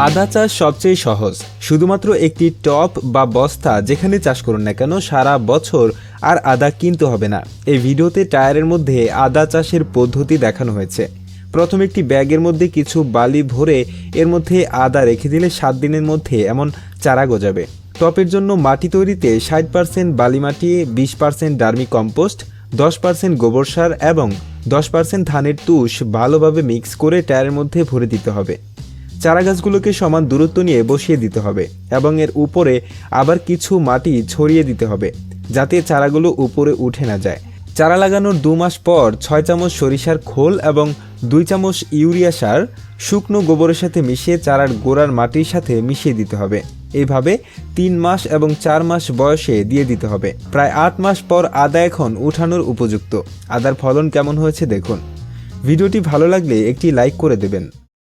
আদা চাষ সবচেয়ে সহজ। শুধুমাত্র একটি টব বা বস্তা যেখানে চাষ করুন না কেন সারা বছর আর আদা কিনতে হবে না। এই ভিডিওতে টায়ারের মধ্যে আদা চাষের পদ্ধতি দেখানো হয়েছে। প্রথম একটি ব্যাগের মধ্যে কিছু বালি ভরে এর মধ্যে আদা রেখে দিলে 7 দিনের মধ্যে এমন চারা গজাবে। টবের জন্য মাটি তৈরিতে 60% বালি মাটি, 20% ডার্মি কম্পোস্ট, 10% গোবর সার এবং 10% ধানের তুষ ভালোভাবে মিক্স করে টায়ারের মধ্যে ভরে দিতে হবে। চারা গাছগুলোকে সমান দূরত্ব নিয়ে বসিয়ে দিতে হবে এবং এর উপরে আবার কিছু মাটি ছড়িয়ে দিতে হবে যাতে চারাগুলো উপরে উঠে না যায়। চারা লাগানোর 2 মাস পর 6 চামচ সরিষার খোল এবং 2 চামচ ইউরিয়া সার শুকনো গোবরের সাথে মিশিয়ে চারার গোড়ার মাটির সাথে মিশিয়ে দিতে হবে। এইভাবে 3 মাস এবং 4 মাস বয়সে দিয়ে দিতে হবে। প্রায় 8 মাস পর আদা এখন উঠানোর উপযুক্ত। আদার ফলন কেমন হয়েছে দেখুন। ভিডিওটি ভালো লাগলে একটি লাইক করে দেবেন।